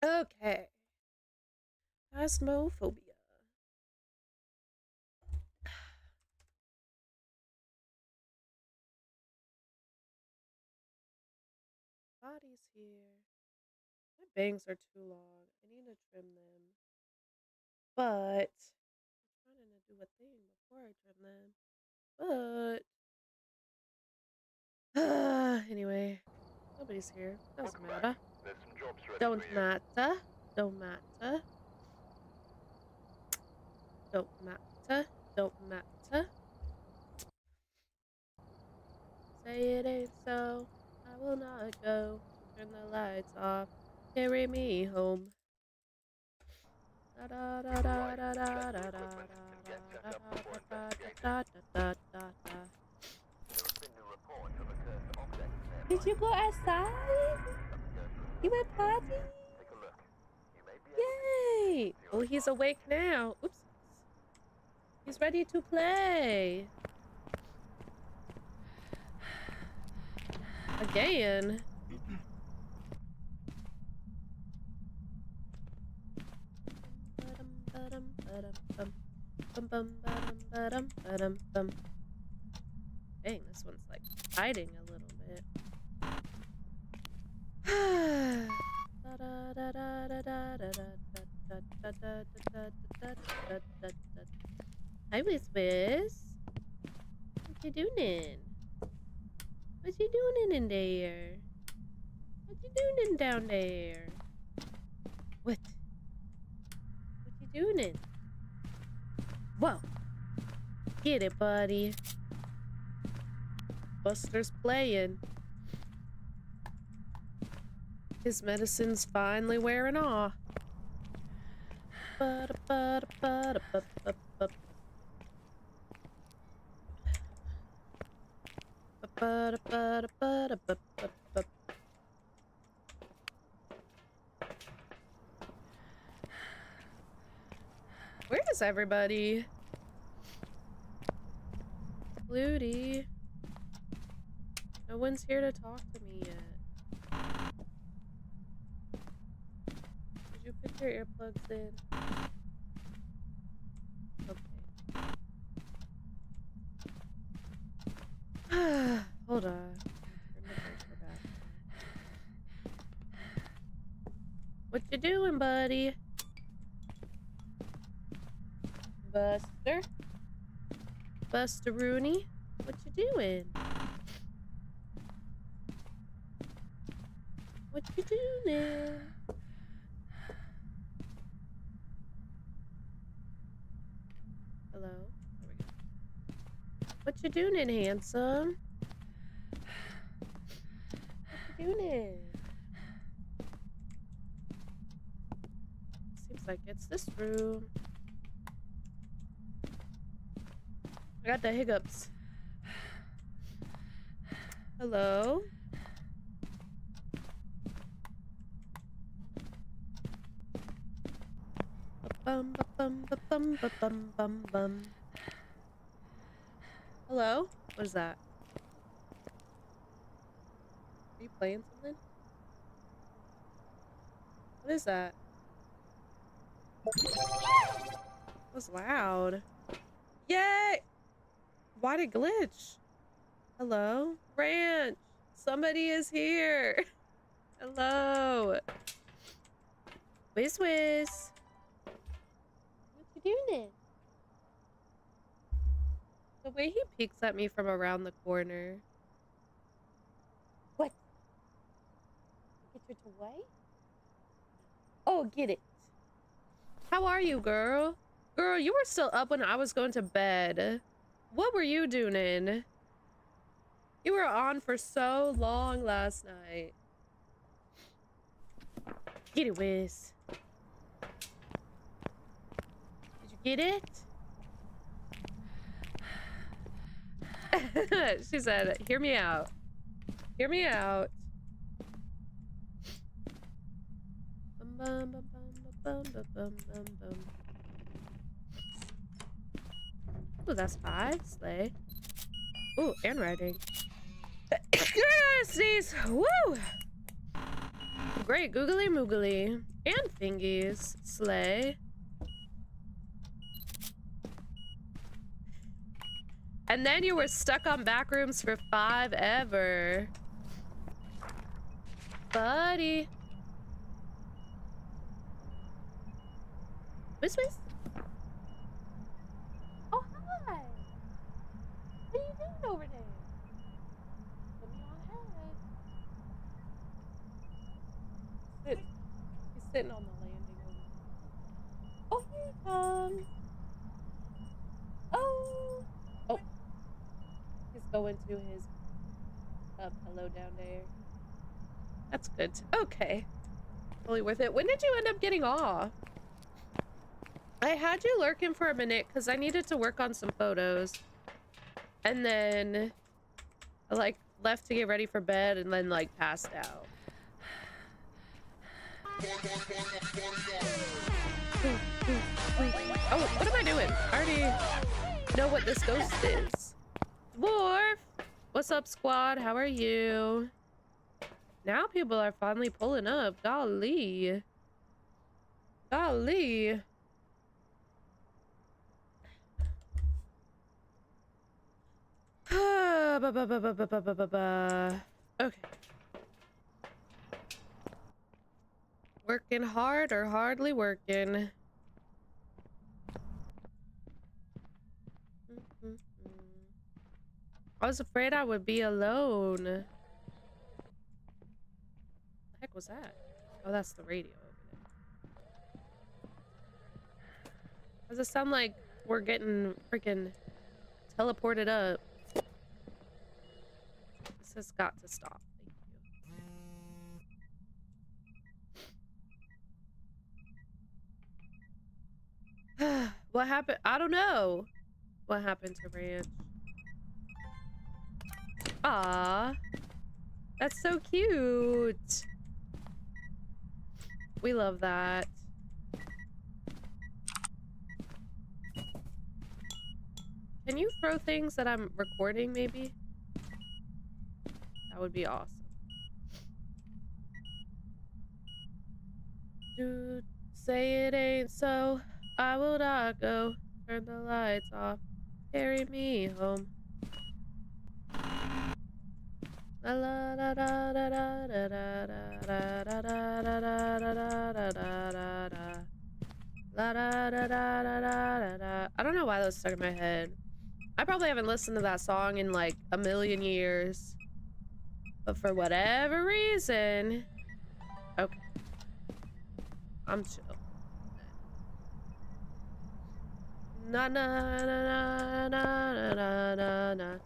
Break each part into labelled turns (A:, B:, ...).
A: Okay. Phasmophobia. Body's here. My bangs are too long. I need to trim them. But I'm trying to do a thing before I trim them. But anyway, nobody's here. Doesn't matter. Don't matter. Don't matter. Don't matter. Don't matter. Say it ain't so. I will not go. Turn the lights off. Carry me home. Did you go outside? You went potty? Yay! Oh, he's awake now. Oops. He's ready to play. Again. Dang, this one's like hiding a little bit. Hi, Wiz Wiz. What you doing? What you doing in there? What you doing down there? What? What you doing? Whoa! Get it, buddy. Buster's playing. His medicine's finally wearing off. Where is everybody? Flutie. No one's here to talk to me yet. Did you put your earplugs in? Okay. Hold on. What you doing, buddy? Buster? Buster Rooney? What you doing? What you doing? Hello? There we go. What you doing, handsome? What you doing? Seems like it's this room. I got the hiccups. Hello? Bum bum bum bum bum bum bum. Hello? What is that? Are you playing something? What is that? That was loud. Yay! Why'd it glitch? Hello? Ranch! Somebody is here! Hello! Wiz Wiz! What you doing? The way he peeks at me from around the corner. What? Get your toy? Oh, get it. How are you, girl? Girl, you were still up when I was going to bed. What were you doing? You were on for so long last night. Get it, Wiz. Did you get it? She said, hear me out. Hear me out. Ooh, that's 5. Slay. Ooh, and writing. Sneeze. Woo! Great. Googly moogly. And fingies. Slay. And then you were stuck on back rooms for 5 ever. Buddy. Whiz whiz. Oh, hi. What are you doing over there? Put me on head. He's sitting on the landing over there. Oh, here he comes. Oh. Oh. He's going to his pillow down there. That's good. Okay. Totally worth it. When did you end up getting off? I had you lurking for a minute because I needed to work on some photos. And then I like left to get ready for bed and then like passed out. Oh, what am I doing? I already know what this ghost is. Dwarf! What's up, squad? How are you? Now people are finally pulling up. Golly. Golly. Okay. Working hard or hardly working? I was afraid I would be alone. What the heck was that? Oh, that's the radio over there. Does it sound like we're getting freaking teleported up? This has got to stop. Thank you. What happened? I don't know. What happened to Ranch? Ah, that's so cute. We love that. Can you throw things that I'm recording, maybe? That would be awesome. Dude, say it ain't so. I will not go. Turn the lights off. Carry me home. La la la da da da da da da da da da da da da da da. La da da da da da da. I don't know why those stuck in my head. I probably haven't listened to that song in like a million years. But for whatever reason... Okay. I'm chill. Na na na na na na na na.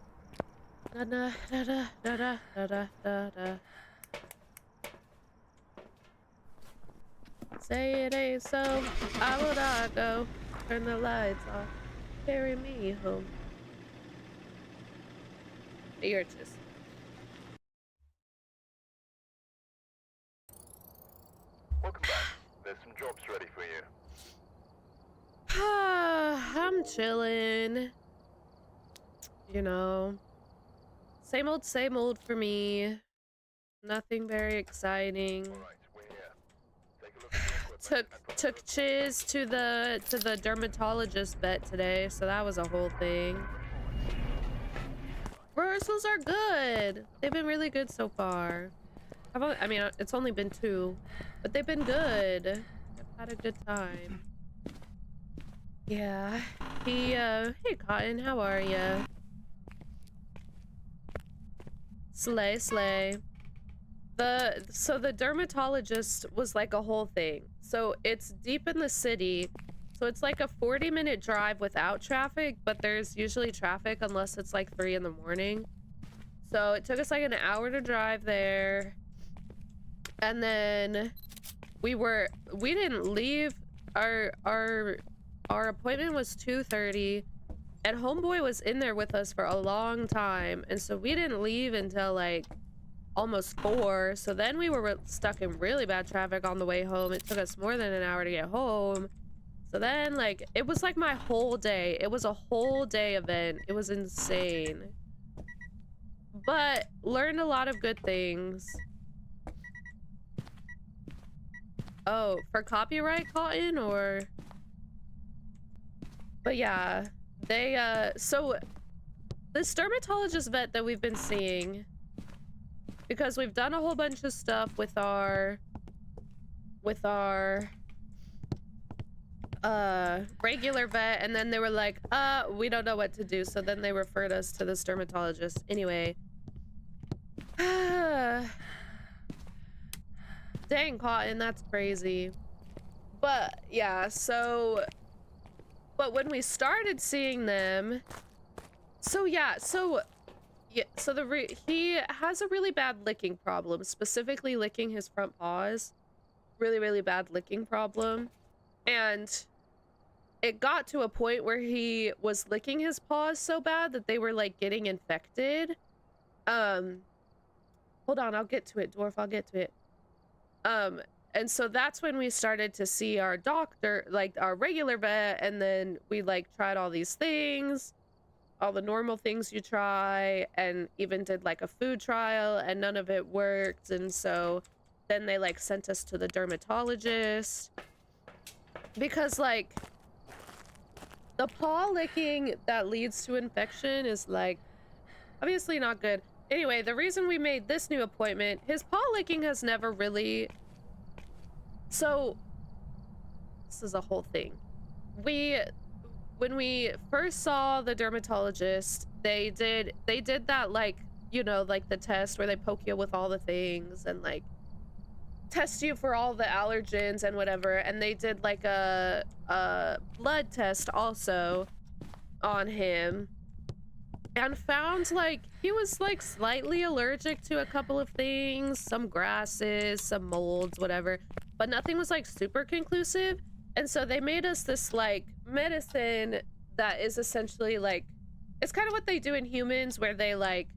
A: Da da da da da da da da da. Say it ain't so, I will not go. Turn the lights off, carry me home. You're just...
B: Welcome back. There's some jobs ready for you.
A: I'm chilling. You know. Same old for me. Nothing very exciting.
B: All right, we're here. Take a look at the equipment
A: Took Chiz to the dermatologist vet today, so that was a whole thing. Rehearsals are good. They've been really good so far. I mean, it's only been 2, but they've been good. I've had a good time. Yeah. Hey Cotton, how are ya? Slay, slay. So the dermatologist was like a whole thing. So it's deep in the city. So it's like a 40-minute drive without traffic, but there's usually traffic unless it's like 3 in the morning. So it took us like an hour to drive there. And then we didn't leave. Our appointment was 2:30, And homeboy was in there with us for a long time, and so we didn't leave until like almost 4. So then we were stuck in really bad traffic on the way home. It took us more than an hour to get home. So then, like, it was like my whole day. It was a whole day event. It was insane. But learned a lot of good things. Oh, for copyright, Cotton, or? But yeah, they, so this dermatologist vet that we've been seeing, because we've done a whole bunch of stuff with our regular vet, and then they were like, we don't know what to do, so then they referred us to this dermatologist. Anyway. Dang, Cotton, that's crazy. But yeah, so but when we started seeing them, he has a really bad licking problem, specifically licking his front paws. Really bad licking problem. And it got to a point where he was licking his paws so bad that they were like getting infected. Hold on, I'll get to it, Dwarf, I'll get to it. And so that's when we started to see our doctor, like our regular vet, and then we like tried all these things, all the normal things you try, and even did like a food trial, and none of it worked. And so then they like sent us to the dermatologist, because like the paw licking that leads to infection is like obviously not good. Anyway, the reason we made this new appointment, his paw licking has never really... So, this is a whole thing. When we first saw the dermatologist, they did that, like, you know, like the test where they poke you with all the things and like test you for all the allergens and whatever, and they did like a blood test also on him, and found like he was like slightly allergic to a couple of things, some grasses, some molds, whatever, but nothing was like super conclusive. And so they made us this like medicine that is essentially like, it's kind of what they do in humans, where they like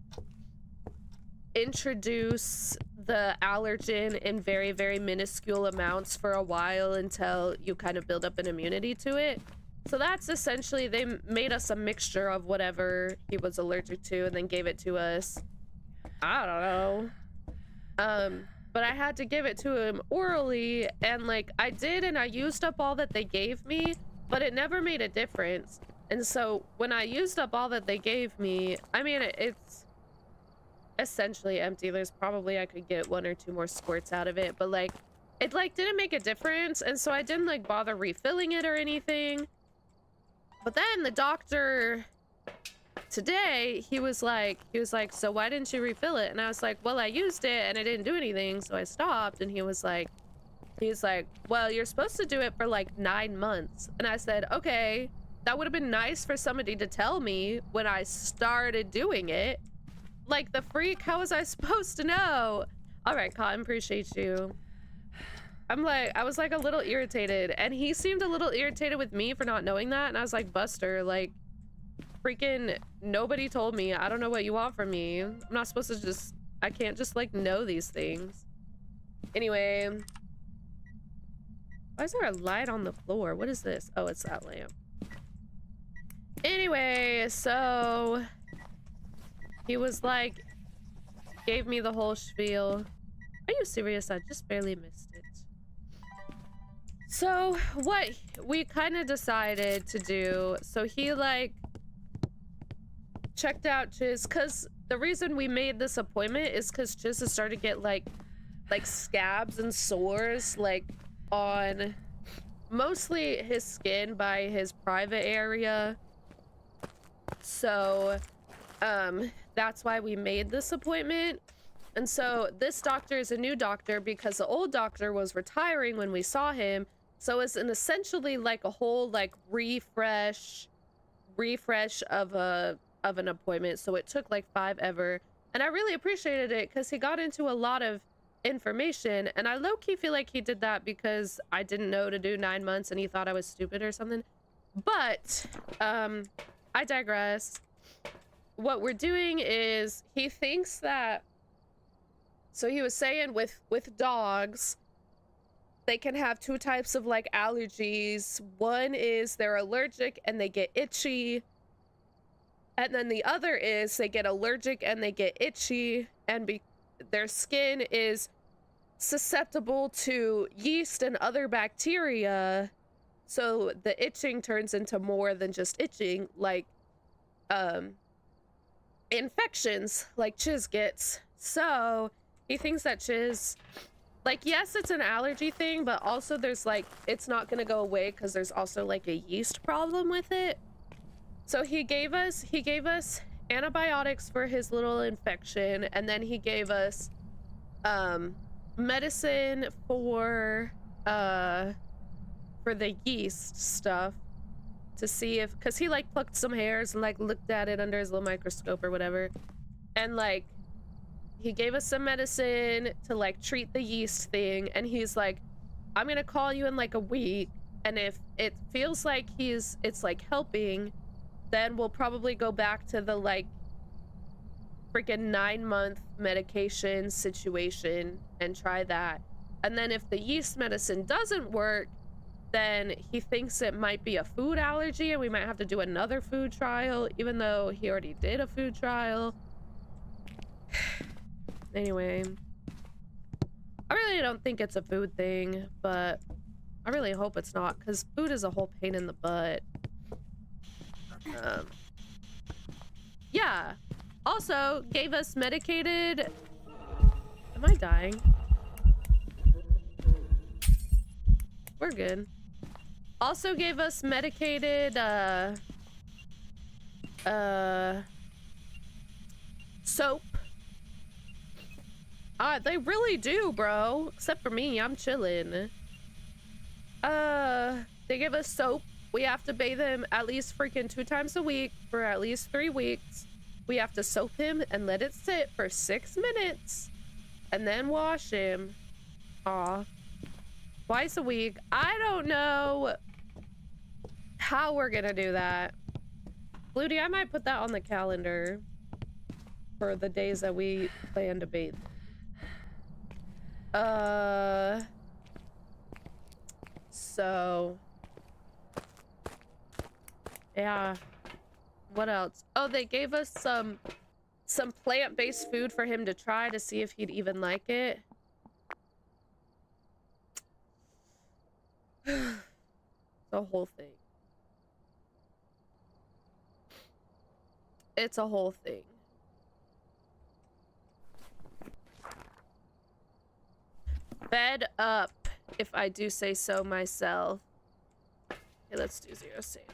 A: introduce the allergen in very minuscule amounts for a while until you kind of build up an immunity to it. So that's essentially, they made us a mixture of whatever he was allergic to and then gave it to us. I don't know. But I had to give it to him orally, and like I did, and I used up all that they gave me, but it never made a difference. And so when I used up all that they gave me, I mean, it's essentially empty. There's probably, I could get 1 or 2 more squirts out of it, but like it like didn't make a difference. And so I didn't like bother refilling it or anything. But then the doctor today, he was like, so why didn't you refill it? And I was like, well, I used it and it didn't do anything, so I stopped. And he was like, well, you're supposed to do it for like 9 months. And I said, okay, that would have been nice for somebody to tell me when I started doing it. Like, the freak, how was I supposed to know? All right, Cotton, appreciate you. I was like a little irritated, and he seemed a little irritated with me for not knowing that. And I was like, Buster, like, freaking nobody told me. I don't know what you want from me. I'm not supposed to just, I can't just like know these things. Anyway, why is there a light on the floor? What is this? Oh, it's that lamp. Anyway, so he was like, gave me the whole spiel. Are you serious? I just barely missed it. So what we kind of decided to do, so he like checked out Chiz, because the reason we made this appointment is because Chiz has started to get like scabs and sores like on mostly his skin by his private area. So that's why we made this appointment. And so this doctor is a new doctor because the old doctor was retiring when we saw him. So it's an essentially like a whole like refresh of an appointment. So it took like 5 ever, and I really appreciated it because he got into a lot of information, and I low-key feel like he did that because I didn't know to do 9 months and he thought I was stupid or something. But I digress. What we're doing is he thinks that, so he was saying with dogs, they can have two types of like allergies. One is they're allergic and they get itchy. And then the other is they get allergic and they get itchy, and their skin is susceptible to yeast and other bacteria. So the itching turns into more than just itching, like infections like Chiz gets. So he thinks that Chiz, like, yes, it's an allergy thing, but also there's like, it's not gonna go away because there's also like a yeast problem with it. So he gave us antibiotics for his little infection, and then he gave us medicine for the yeast stuff to see if, because he like plucked some hairs and like looked at it under his little microscope or whatever, and like he gave us some medicine to like treat the yeast thing, and he's like, I'm gonna call you in like a week, and if it feels like it's like helping, then we'll probably go back to the like freaking 9-month medication situation and try that. And then if the yeast medicine doesn't work, then he thinks it might be a food allergy and we might have to do another food trial, even though he already did a food trial. Anyway, I really don't think it's a food thing, but I really hope it's not, because food is a whole pain in the butt. Yeah. Also gave us medicated. Am I dying? We're good. Also gave us medicated soap. They really do, bro. Except for me, I'm chilling. They give us soap. We have to bathe him at least freaking 2 times a week for at least 3 weeks. We have to soap him and let it sit for 6 minutes and then wash him. Aw. Twice a week. I don't know how we're gonna do that. Flutie, I might put that on the calendar for the days that we plan to bathe. So yeah, what else? Oh, they gave us some plant-based food for him to try to see if he'd even like it. The whole thing. It's a whole thing. Fed up, if I do say so myself. Okay, let's do 0 sanity.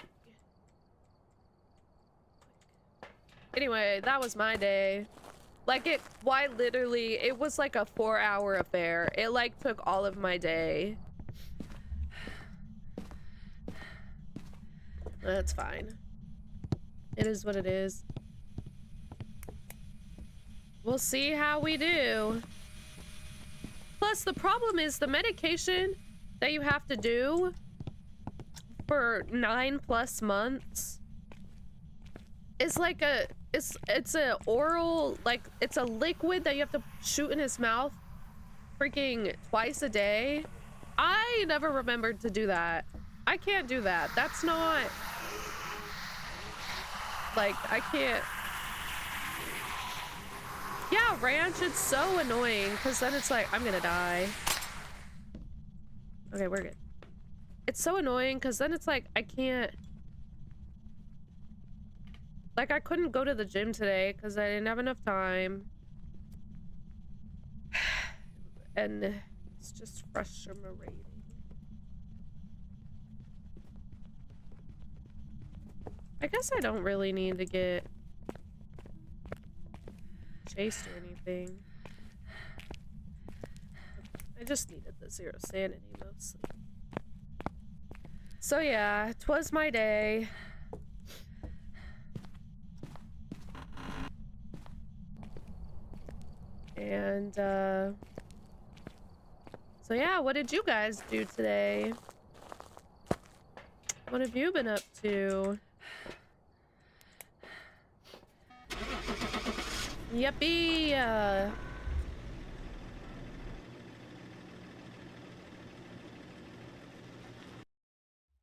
A: Anyway, that was my day. Like, it was like a 4-hour affair. It like took all of my day. That's fine. It is what it is. We'll see how we do. Plus, the problem is the medication that you have to do for 9+ months is like it's a oral, like, it's a liquid that you have to shoot in his mouth freaking twice a day. I never remembered to do that. I can't do that. That's not, like, I can't. Yeah, ranch, it's so annoying because then it's like, I'm gonna die. Okay, we're good. It's so annoying because then it's like, I can't. Like, I couldn't go to the gym today because I didn't have enough time. And it's just frustrating. I guess I don't really need to get chased or anything. I just needed the 0 sanity mostly. So yeah, 'twas my day. And so yeah, what did you guys do today? What have you been up to? Yippee!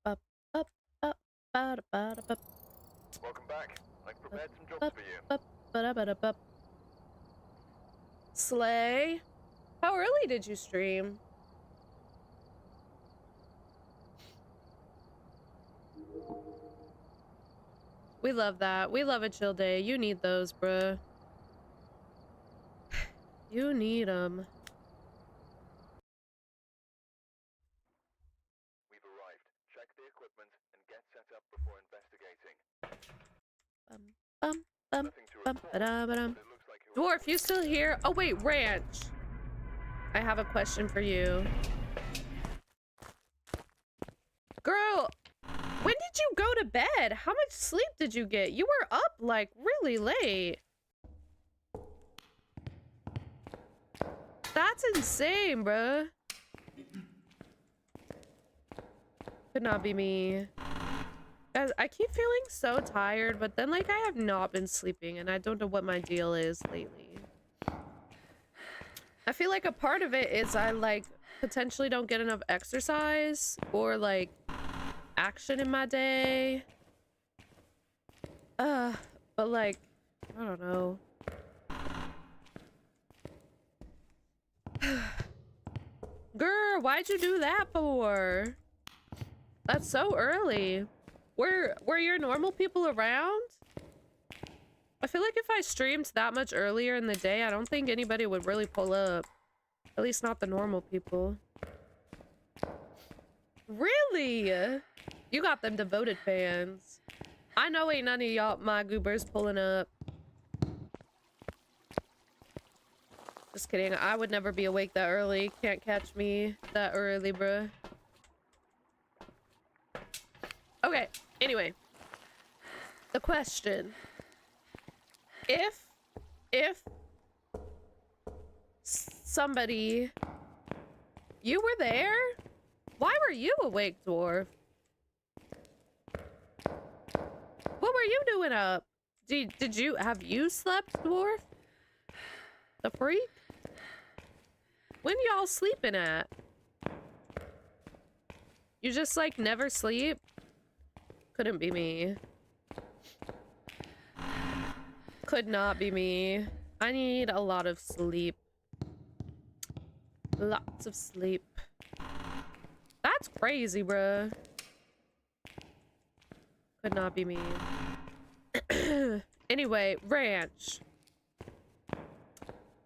A: Up, up, up, ba ba ba.
B: Welcome back. I've prepared some jobs for you.
A: Slay. How early did you stream? We love that. We love a chill day. You need those, bruh. You need them.
B: We've arrived. Check the equipment and get set up before investigating. Nothing to report, but it looks like
A: Dwarf, you still here? Oh wait, Ranch. I have a question for you. Girl, when did you go to bed? How much sleep did you get? You were up like really late. That's insane, bruh. Could not be me. Guys, I keep feeling so tired, but then like I have not been sleeping and I don't know what my deal is lately. I feel like a part of it is I like potentially don't get enough exercise or like action in my day. But like, I don't know. Girl, why'd you do that for? That's so early. Were your normal people around? I feel like if I streamed that much earlier in the day, I don't think anybody would really pull up. At least not the normal people. Really? You got them devoted fans. I know ain't none of y'all my goobers pulling up. Just kidding. I would never be awake that early. Can't catch me that early, bruh. Okay, anyway. The question. If somebody... You were there? Why were you awake, Dwarf? What were you doing up? Have you slept, Dwarf? The freak? When y'all sleeping at? You just like never sleep? Couldn't be me. Could not be me. I need a lot of sleep. Lots of sleep. That's crazy, bruh. Could not be me. Anyway, Ranch.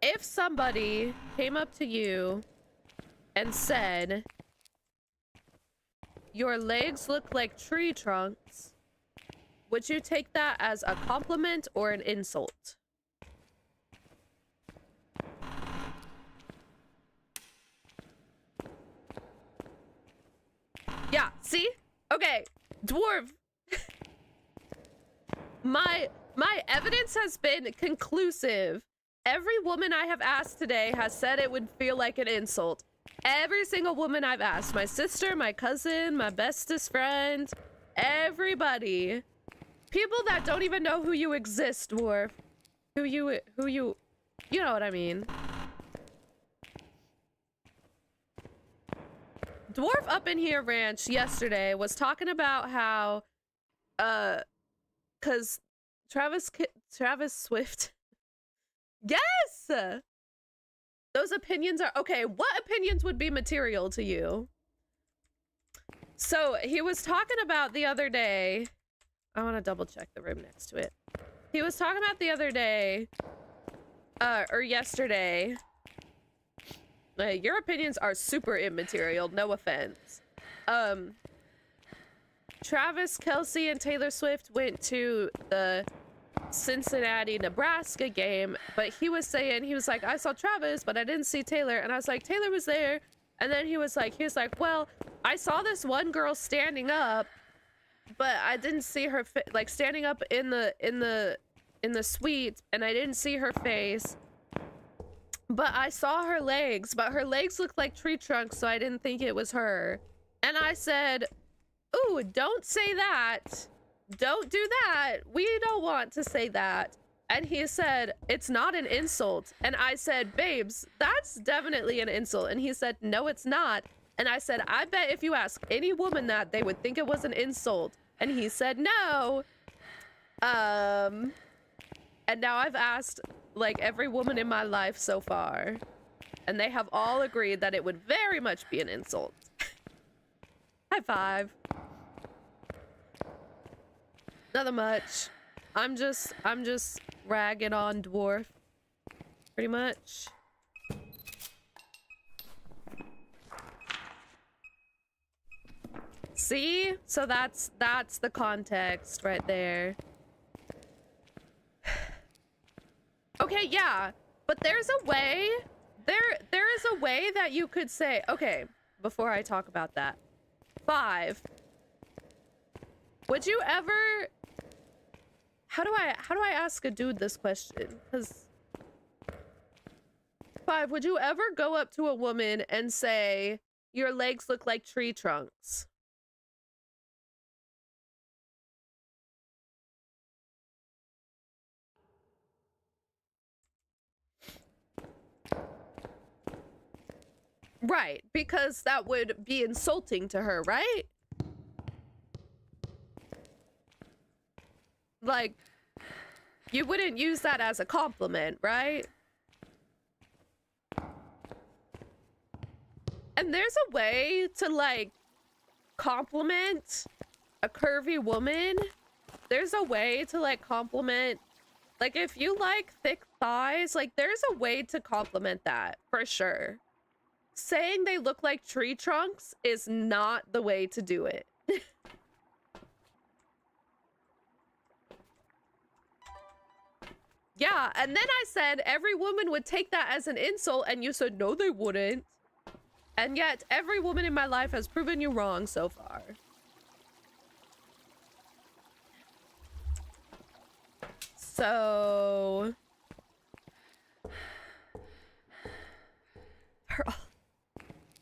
A: If somebody came up to you and said, your legs look like tree trunks, would you take that as a compliment or an insult? Yeah, see? Okay, Dwarf. My evidence has been conclusive. Every woman I have asked today has said it would feel like an insult. Every single woman I've asked, my sister, my cousin, my bestest friend, everybody. People that don't even know who you exist, Dwarf. You know what I mean. Dwarf up in here Ranch yesterday was talking about how, cause Travis Swift. Yes! Those opinions are... Okay, what opinions would be material to you? So, he was talking about the other day... I want to double check the room next to it. He was talking about the other day... or yesterday... your opinions are super immaterial, no offense. Travis Kelce and Taylor Swift went to the Cincinnati, Nebraska game, but he was like, I saw Travis, but I didn't see Taylor. And I was like, Taylor was there. And then he was like, well, I saw this one girl standing up, but I didn't see her like standing up in the suite, and I didn't see her face. But I saw her legs, but her legs looked like tree trunks, so I didn't think it was her. And I said, ooh, don't say that. Don't do that. We don't want to say that. And he said, it's not an insult. And I said, babes, that's definitely an insult. And he said, no, it's not. And I said, I bet if you ask any woman that, they would think it was an insult. And he said, no. And now I've asked like every woman in my life so far, and they have all agreed that it would very much be an insult. High five. Nothing much. I'm just ragging on Dwarf. Pretty much. See? So that's the context right there. Okay, yeah. But there's a way. There is a way that you could say, okay, before I talk about that. 5. Would you ever... How do I ask a dude this question? Because 5, would you ever go up to a woman and say, your legs look like tree trunks? Right, because that would be insulting to her, right? Like, you wouldn't use that as a compliment, right? And there's a way to, like, compliment a curvy woman. There's a way to, like, compliment... Like, if you like thick thighs, like, there's a way to compliment that, for sure. Saying they look like tree trunks is not the way to do it. Yeah, and then I said every woman would take that as an insult, and you said no, they wouldn't. And yet, every woman in my life has proven you wrong so far. So...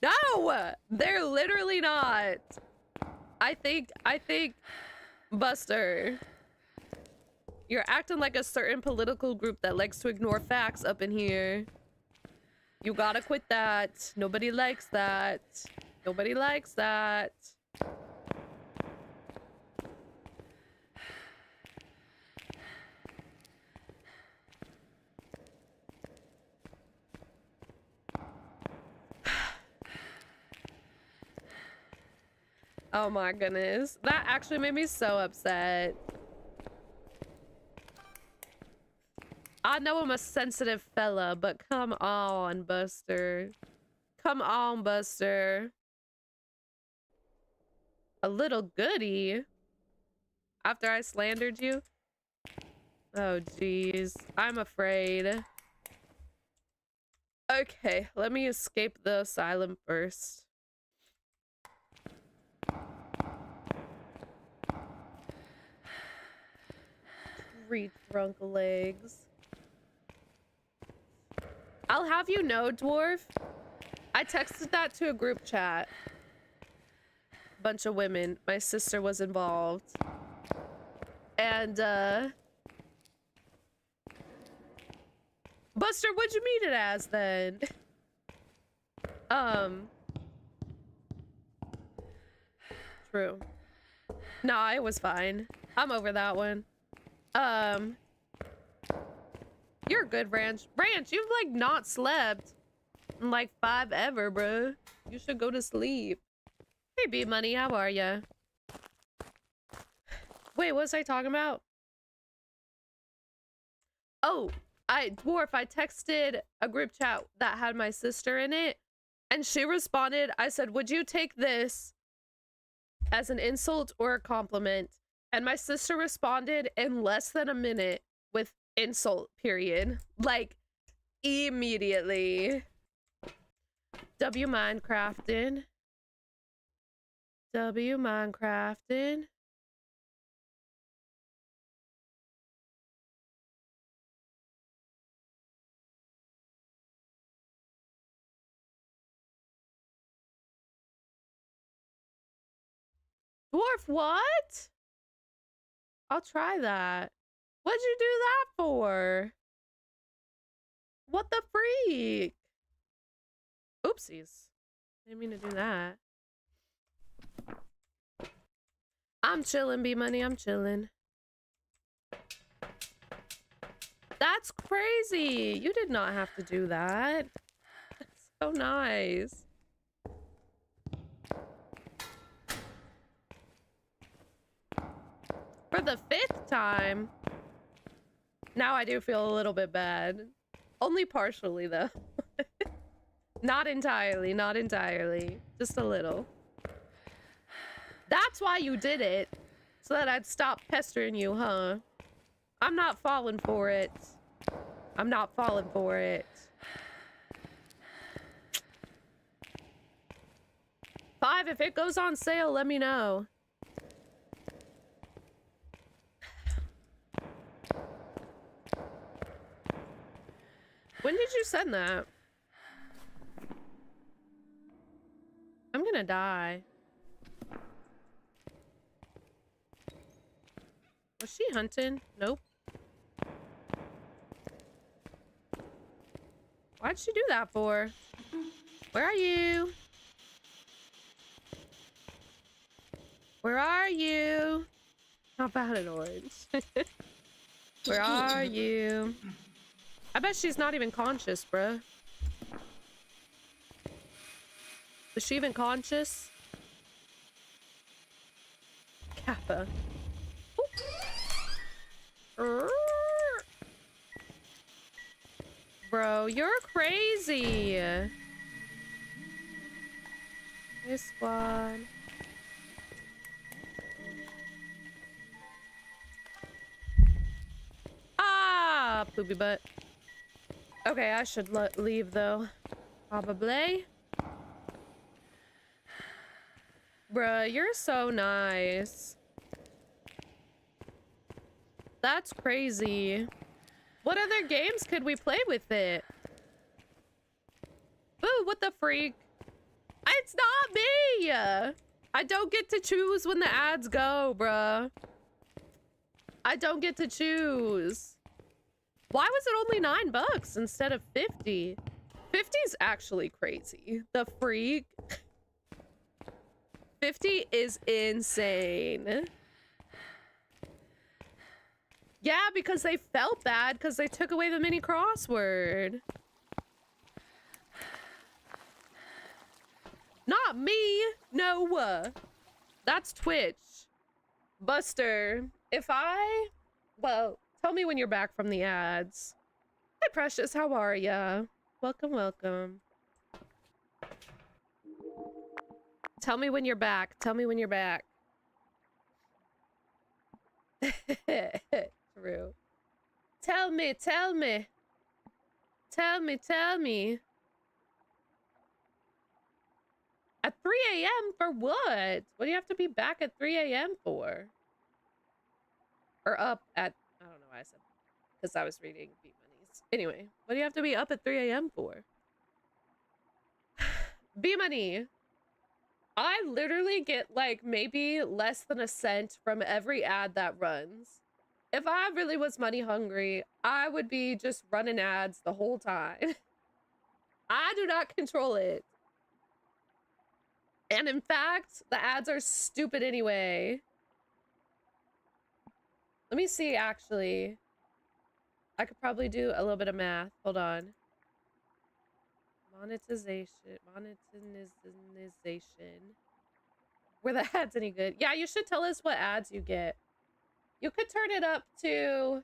A: No! They're literally not. I think, Buster, you're acting like a certain political group that likes to ignore facts up in here. You gotta quit that. Nobody likes that. Nobody likes that. Oh my goodness. That actually made me so upset. I know I'm a sensitive fella, but come on, Buster. Come on, Buster. A little goodie? After I slandered you? Oh, jeez. I'm afraid. Okay, let me escape the asylum first. Tree trunk legs. I'll have you know, Dwarf, I texted that to a group chat. Bunch of women. My sister was involved. And, Buster, what'd you mean it as, then? True. Nah, it was fine. I'm over that one. You're good, Ranch. Ranch, you've, like, not slept in, like, 5 ever, bro. You should go to sleep. Hey, B-Money, how are ya? Wait, what was I talking about? Oh, Dwarf, I texted a group chat that had my sister in it, and she responded, I said, would you take this as an insult or a compliment? And my sister responded in less than a minute with insult, period. Like, immediately. W Minecrafting. W Minecrafting. Dwarf, what? I'll try that. What'd you do that for? What the freak? Oopsies. Didn't mean to do that. I'm chilling, B-Money. I'm chilling. That's crazy. You did not have to do that. That's so nice. For the 5th time. Now I do feel a little bit bad. Only partially, though. Not entirely, not entirely. Just a little. That's why you did it. So that I'd stop pestering you, huh? I'm not falling for it. I'm not falling for it. 5, if it goes on sale, let me know. When did you send that? I'm gonna die. Was she hunting? Nope. Why'd she do that for? Where are you? Where are you? How about an orange? Where are you? I bet she's not even conscious, bruh. Is she even conscious? Kappa. Bro, you're crazy. Hey, squad. Ah, poopy butt. Okay, I should leave though. Probably. Bruh, you're so nice. That's crazy. What other games could we play with it? Boo, what the freak? It's not me! I don't get to choose when the ads go, bruh. I don't get to choose. Why was it only $9 instead of 50? 50's actually crazy. The freak. 50 is insane. Yeah, because they felt bad because they took away the mini crossword. Not me. No. That's Twitch. Buster, if I... Well, tell me when you're back from the ads. Hi, Precious. How are ya? Welcome, welcome. Tell me when you're back. Tell me when you're back. True. Tell me, tell me. Tell me, tell me. At 3 a.m. for what? What do you have to be back at 3 a.m. for? Or up at... I don't know why I said... Because I was reading Beat Money's. Anyway, what do you have to be up at 3 a.m. for? Beat Money. I literally get like maybe less than a cent from every ad that runs. If I really was money hungry, I would be just running ads the whole time. I do not control it. And in fact, the ads are stupid anyway. Let me see, actually. I could probably do a little bit of math. Hold on. Monetization. Were the ads any good? Yeah, you should tell us what ads you get. You could turn it up to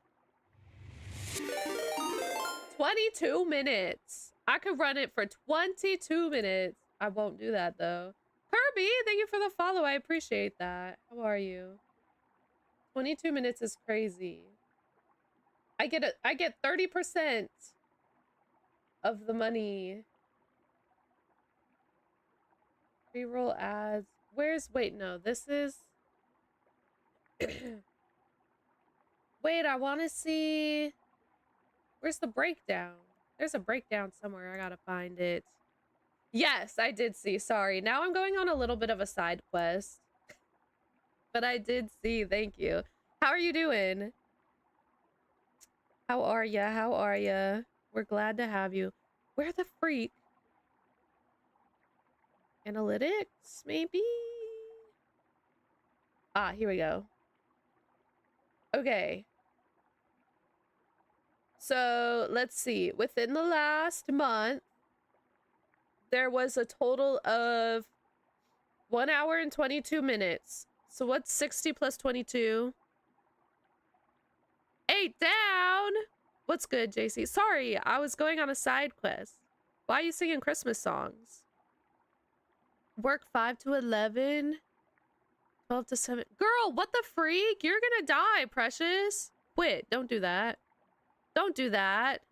A: 22 minutes. I could run it for 22 minutes. I won't do that though. Kirby, thank you for the follow. I appreciate that. How are you? 22 minutes is crazy. I get 30% of the money. Pre-roll ads. Wait, no, this is... Wait, I want to see... Where's the breakdown? There's a breakdown somewhere. I gotta find it. Yes, I did see. Sorry. Now I'm going on a little bit of a side quest. But I did see. Thank you. How are you doing? How are ya? How are ya? We're glad to have you. Where the freak? Analytics, maybe? Ah, here we go. Okay. So, let's see. Within the last month, there was a total of 1 hour and 22 minutes. So what's 60 plus 22? 8 down! What's good, JC? Sorry, I was going on a side quest. Why are you singing Christmas songs? Work 5 to 11. 12 to 7. Girl, what the freak? You're gonna die, precious. Quit. Don't do that. Don't do that.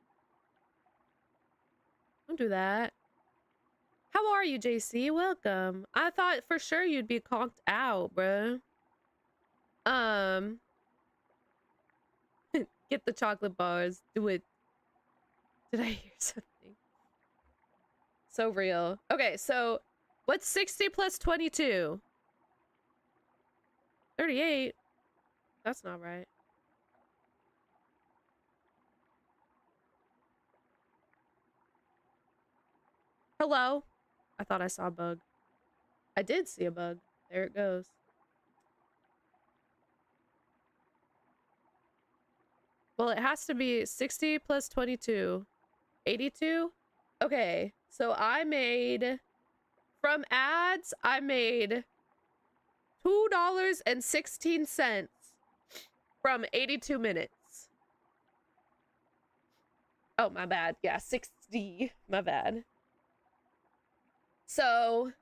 A: Don't do that. How are you, JC? Welcome. I thought for sure you'd be conked out, bruh. Get the chocolate bars. Do it. Did I hear something? So real. Okay, so what's 60 plus 22? 38. That's not right. Hello? I thought I saw a bug. I did see a bug. There it goes. Well, it has to be 60 plus 22. 82? Okay, so I made... From ads, I made $2.16 from 82 minutes. Oh, my bad. Yeah, 60. My bad. So,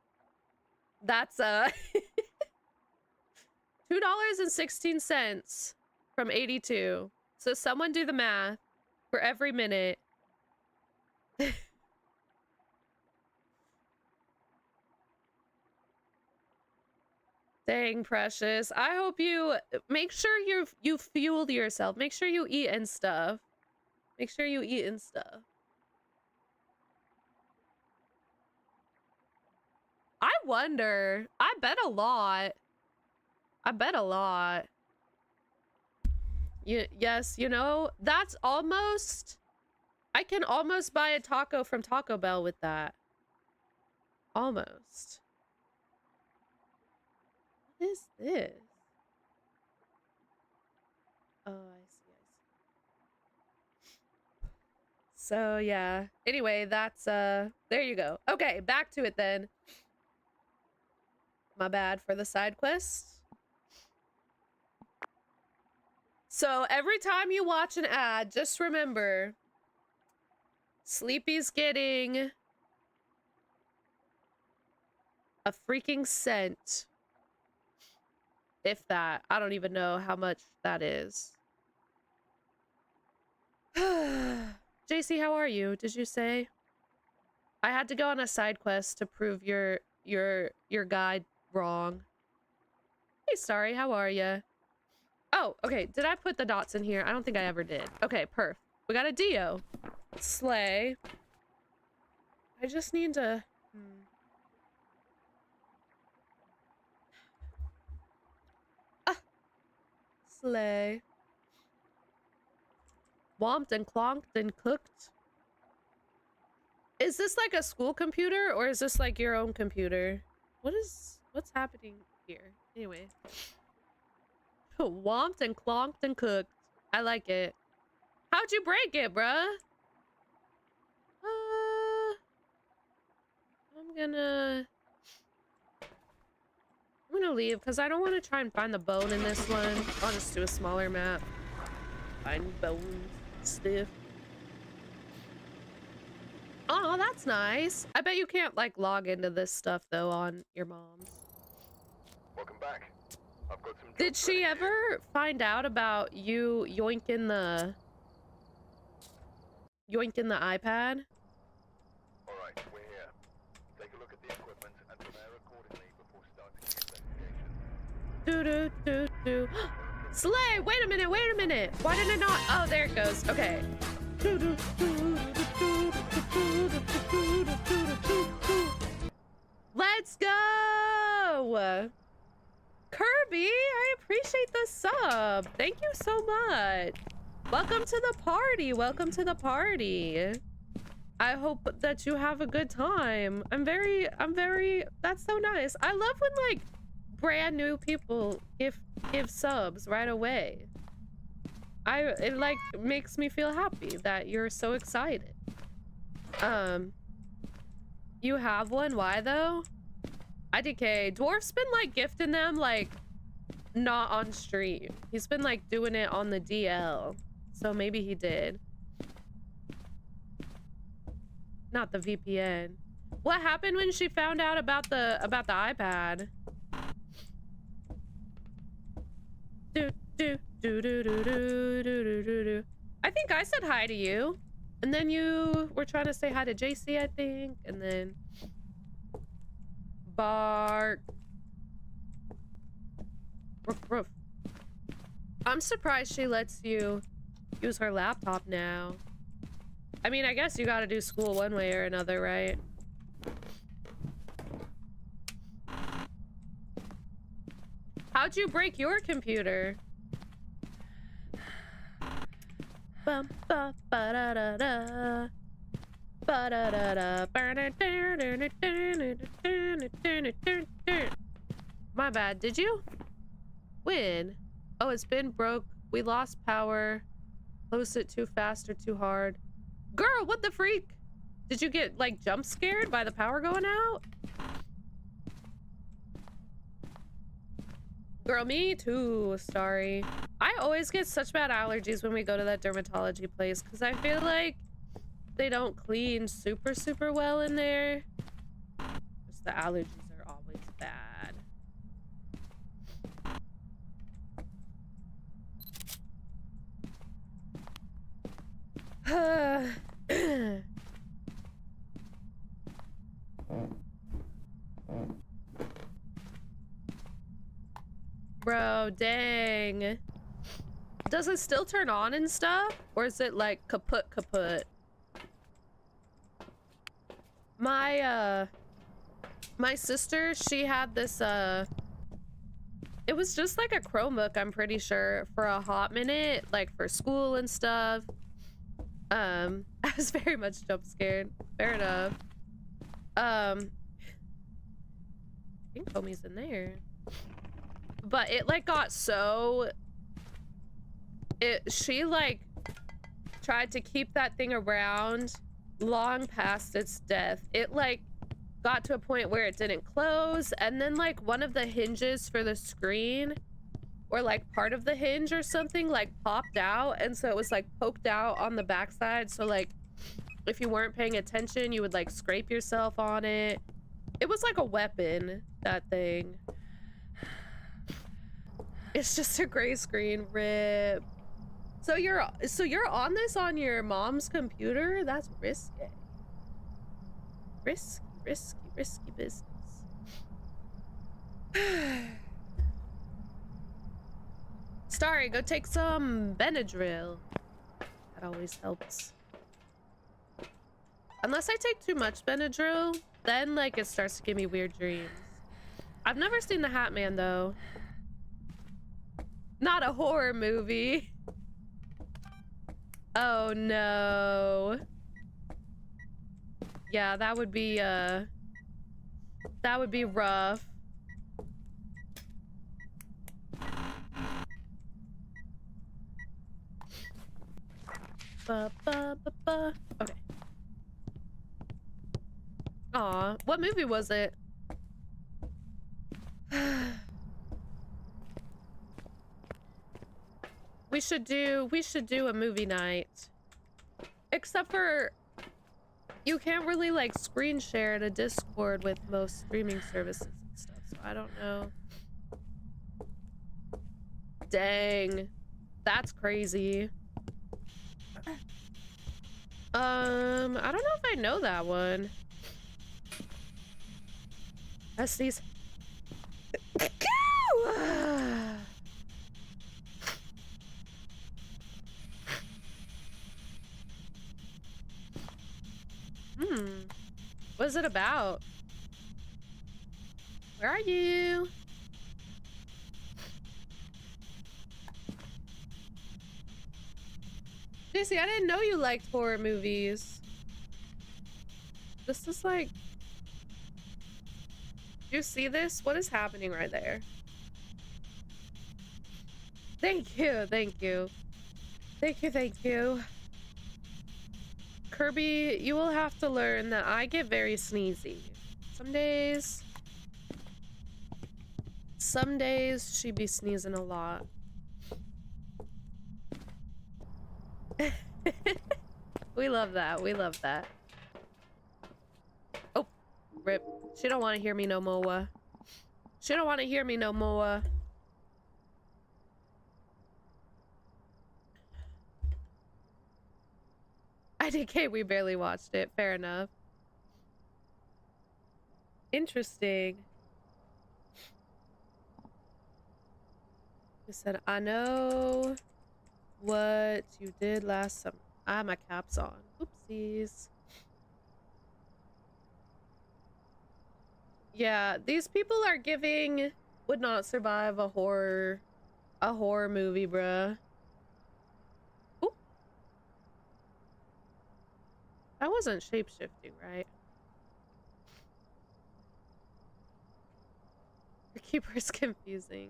A: that's $2.16 from 82. So someone do the math for every minute. Dang, precious. I hope you make sure you fueled yourself. Make sure you eat and stuff. Make sure you eat and stuff. I wonder. I bet a lot. I bet a lot. Yes, you know, that's almost... I can almost buy a taco from Taco Bell with that. Almost. What is this? Oh, I see. So, yeah. Anyway, that's, there you go. Okay, back to it then. My bad for the side quest. So, every time you watch an ad, just remember... Sleepy's getting... a freaking cent. If that. I don't even know how much that is. JC, how are you? Did you say? I had to go on a side quest to prove your guide wrong. Hey, Starry, how are you? Oh, okay. Did I put the dots in here? I don't think I ever did. Okay, perf. We got a Dio. Slay. I just need to... Slay. Womped and clonked and cooked. Is this like a school computer or is this like your own computer? What's happening here? Anyway. Womped and clonked and cooked. I like it. How'd you break it, bruh? I'm gonna leave because I don't want to try and find the bone in this one. I'll just do a smaller map. Find bones, stuff. Oh, that's nice. I bet you can't like log into this stuff though on your mom's.
B: Welcome back. I've got some.
A: Did she ever find out about you yoinking the iPad?
B: All right, we're here. Take a look at the equipment and prepare accordingly before starting the investigation.
A: Slay! Wait a minute! Why did it not? Oh, there it goes. Okay. Let's go! Kirby, I appreciate the sub. Thank you so much. Welcome to the party. Welcome to the party. I hope that you have a good time. I'm very, that's so nice. I love when like brand new people give subs right away. It like makes me feel happy that you're so excited. You have one? Why though? IDK. Dwarf's been like gifting them like not on stream. He's been like doing it on the DL. So maybe he did. Not the VPN. What happened when she found out about the iPad? I think I said hi to you. And then you were trying to say hi to JC, I think. And then Bark. Roof, roof. I'm surprised she lets you use her laptop now. I mean, I guess you gotta do school one way or another, right? How'd you break your computer? Bum, ba, ba, da, da, da. Ba, da, da, da. My bad. Did you? When? Oh, it's been broke. We lost power. Closed it too fast or too hard. Girl, what the freak? Did you get like jump scared by the power going out? Girl, me too. Sorry. I always get such bad allergies when we go to that dermatology place because I feel like they don't clean super well in there. Just the allergies are always bad. Bro, dang. Does it still turn on and stuff? Or is it like kaput? My sister, she had this, it was just like a Chromebook, I'm pretty sure, for a hot minute, like for school and stuff. I was very much jump scared. Fair enough. I think homie's in there. But it like got so... She like tried to keep that thing around long past its death. It like got to a point where it didn't close, and then like one of the hinges for the screen, or like part of the hinge or something, like popped out, and so it was like poked out on the backside, so like if you weren't paying attention you would like scrape yourself on it. It was like a weapon, that thing. It's just a gray screen. Rip. So you're on this on your mom's computer? That's risky. Risky business. Starry, go take some Benadryl. That always helps. Unless I take too much Benadryl, then like it starts to give me weird dreams. I've never seen The Hat Man though. Not a horror movie. Oh no. Yeah, that would be rough. Okay. Aw, what movie was it? We should do a movie night. Except for you can't really like screen share to Discord with most streaming services and stuff, so I don't know. Dang. That's crazy. I don't know if I know that one. That's these. What is it about? Where are you? JC, I didn't know you liked horror movies. This is like... Do you see this? What is happening right there? Thank you, thank you. Thank you, thank you. Kirby, you will have to learn that I get very sneezy. Some days she be sneezing a lot. We love that, we love that. Oh, rip. She don't want to hear me no more. She don't want to hear me no more. IDK, we barely watched it. Fair enough. Interesting. He said, I know what you did last summer. I have my caps on. Oopsies. Yeah, these people are giving would not survive a horror movie, bruh. Oop. That wasn't shape-shifting, right? Your keeper's confusing.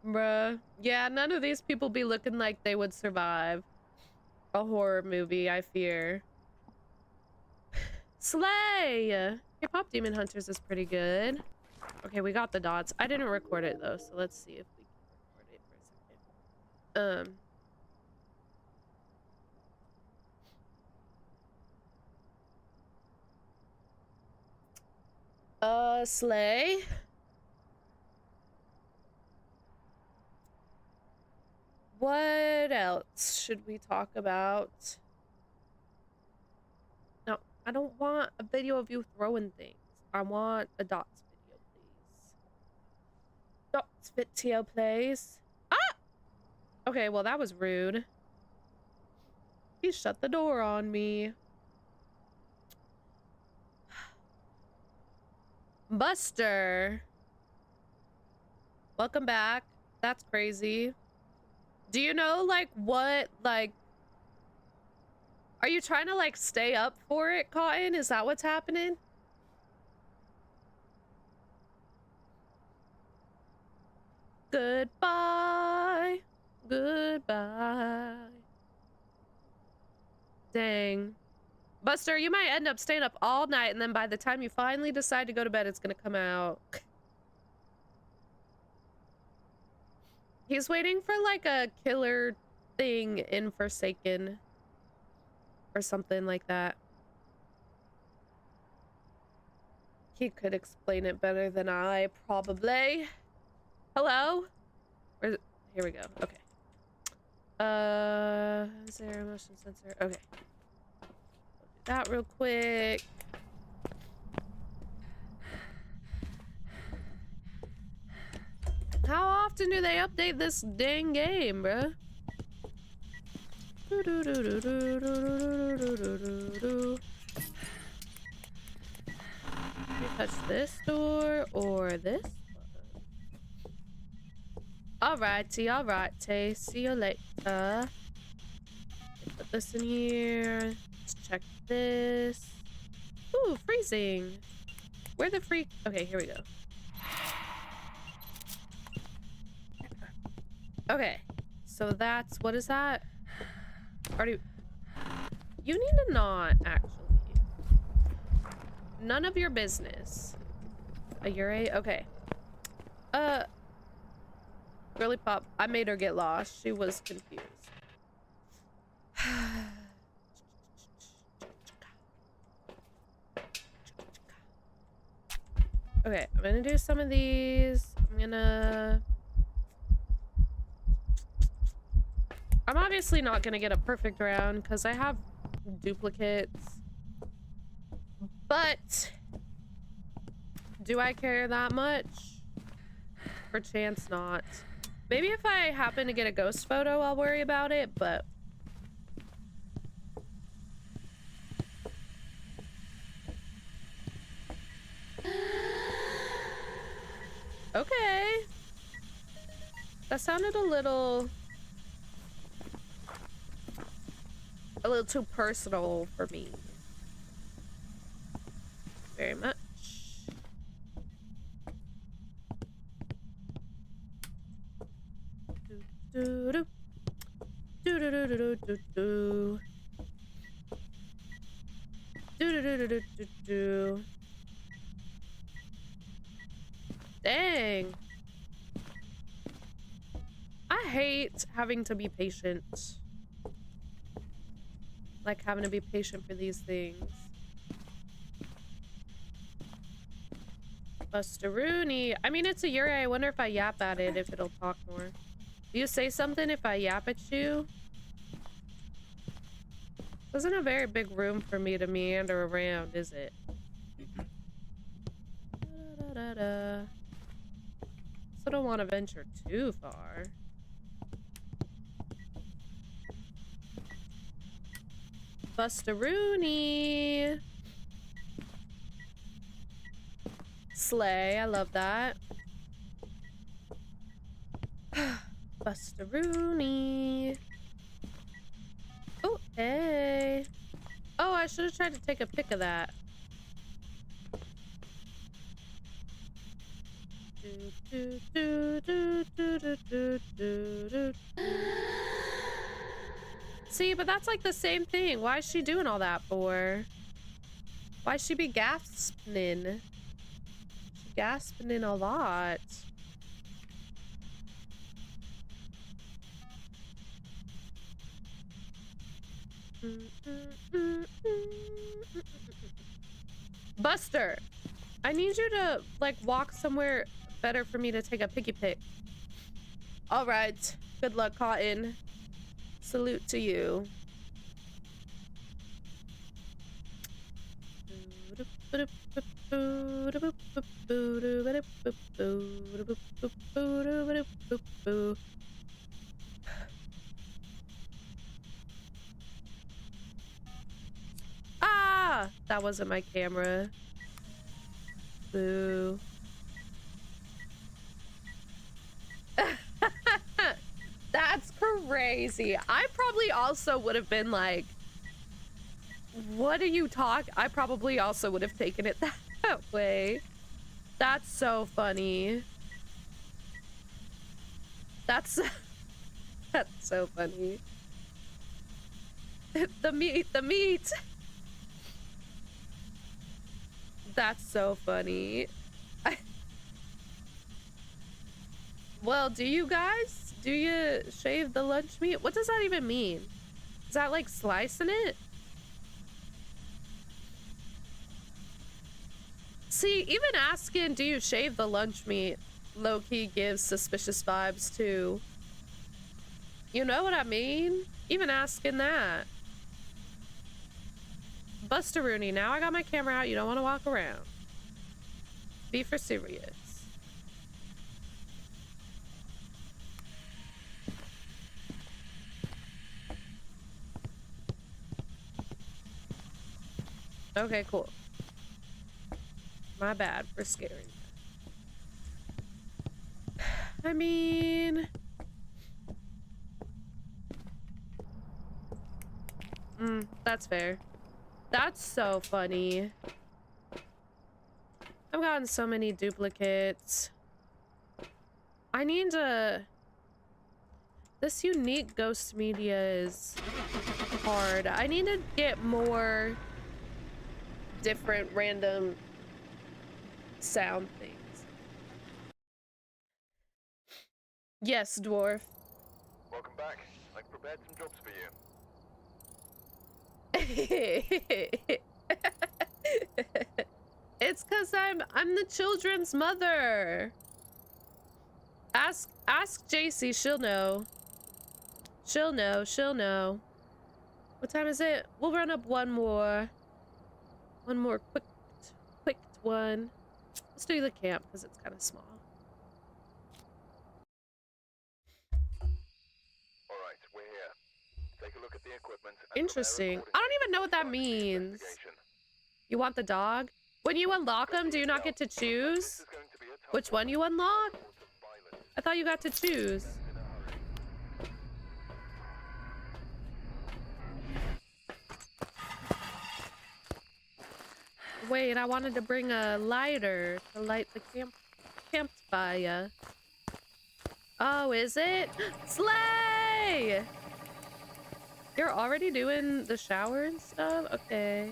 A: Bruh. Yeah, none of these people be looking like they would survive a horror movie, I fear. Slay! K-pop Demon Hunters is pretty good. Okay, we got the dots. I didn't record it though, so let's see if we can record it for a second. Slay. What else should we talk about? No, I don't want a video of you throwing things. I want a dots video, please. Dots video, please. Ah! Okay, well, that was rude. He shut the door on me. Buster. Welcome back. That's crazy. Do you know, like, what, like... Are you trying to, like, stay up for it, Cotton? Is that what's happening? Goodbye. Goodbye. Dang. Buster, you might end up staying up all night, and then by the time you finally decide to go to bed, it's gonna come out. He's waiting for, like, a killer thing in Forsaken. Or something like that. He could explain it better than I, probably. Hello? Where's it? Here we go. Okay. Is there a motion sensor? Okay. We'll do that real quick. How often do they update this dang game, bruh? Can you touch this door or this? Alrighty. See you later. Put this in here. Let's check this. Ooh, freezing. Where the freak? Okay, here we go. Okay, so that's, what is that? Already, you need to not, actually. None of your business. A Yuri? Okay. Girly Pop, I made her get lost. She was confused. Okay, I'm gonna do some of these. I'm obviously not gonna get a perfect round because I have duplicates. But do I care that much? Perchance not. Maybe if I happen to get a ghost photo, I'll worry about it, but Okay. That sounded a little too personal for me. Very much. Do do do do do do do do do do do do do do. Dang. I hate having to be patient. Like having to be patient for these things. Buster-Rooney. I mean, it's a Yuri. I wonder if I yap at it, if it'll talk more. Do you say something if I yap at you? Isn't a very big room for me to meander around, is it? Da, da, da, da. So I don't want to venture too far. Buster-Rooney. Slay, I love that. Buster-Rooney. Oh, hey. Oh, I should have tried to take a pic of that. Do, do, do, do, do, do, do, do. See, but that's like the same thing. Why is she doing all that for? Why she be gasping? She gasping a lot. Buster, I need you to like walk somewhere better for me to take a piggy pic. All right, good luck, Cotton. Salute to you. Ah, that wasn't my camera. Boo. That's crazy. I probably also would have been like, what are you talking? I probably also would have taken it that way. That's so funny. That's so funny. The meat. That's so funny. Well, do you shave the lunch meat? What does that even mean? Is that like slicing it? See, even asking, do you shave the lunch meat, low-key gives suspicious vibes too. You know what I mean? Even asking that. Buster-Rooney, now I got my camera out. You don't want to walk around. Be for serious. Okay, cool. My bad for scaring you. I mean... that's fair. That's so funny. I've gotten so many duplicates. I need to... This unique ghost media is hard. I need to get more different random sound things. Yes, dwarf.
B: Welcome back. I've prepared some jobs for you.
A: It's cause I'm the children's mother. Ask JC, she'll know. She'll know. What time is it? We'll run up one more quick one. Let's do the camp because it's kind of small.
B: All right, we're here. Take a look at the equipment.
A: Interesting. I don't even know what that means. You want the dog? When you unlock them, do you not get to choose?
B: This is going to be a
A: Which one you unlock? I thought you got to choose. Wait, I wanted to bring a lighter to light the campfire. Oh, is it? Slay! You're already doing the shower and stuff? Okay.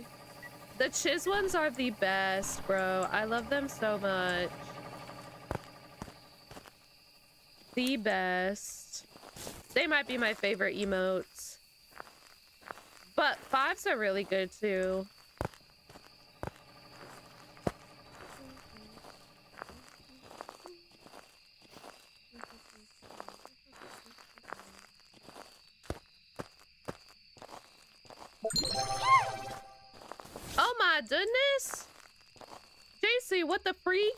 A: The Chiz ones are the best, bro. I love them so much. The best. They might be my favorite emotes. But 5s are really good too. Oh my goodness! JC, what the freak?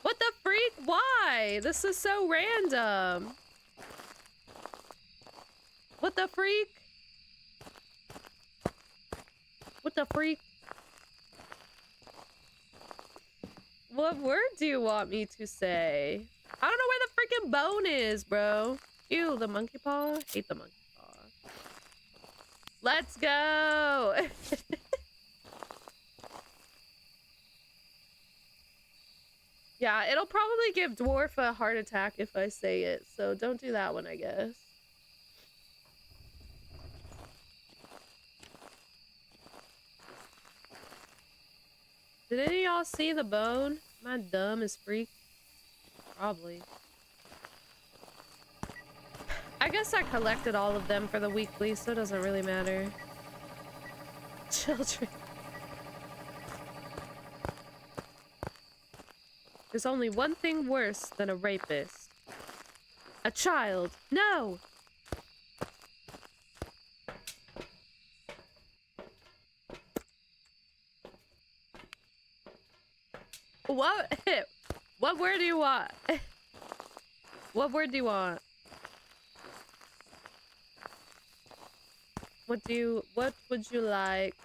A: What the freak? Why? This is so random. What the freak? What the freak? What word do you want me to say? I don't know where the freaking bone is, bro. Ew, the monkey paw? Hate the monkey paw. Let's go! Yeah, it'll probably give Dwarf a heart attack if I say it, so don't do that one, I guess. Did any of y'all see the bone? Am I dumb as freak? Probably. I guess I collected all of them for the weekly, so it doesn't really matter. Children. There's only one thing worse than a rapist. A child. No! What? What word do you want? What word do you want? What would you like?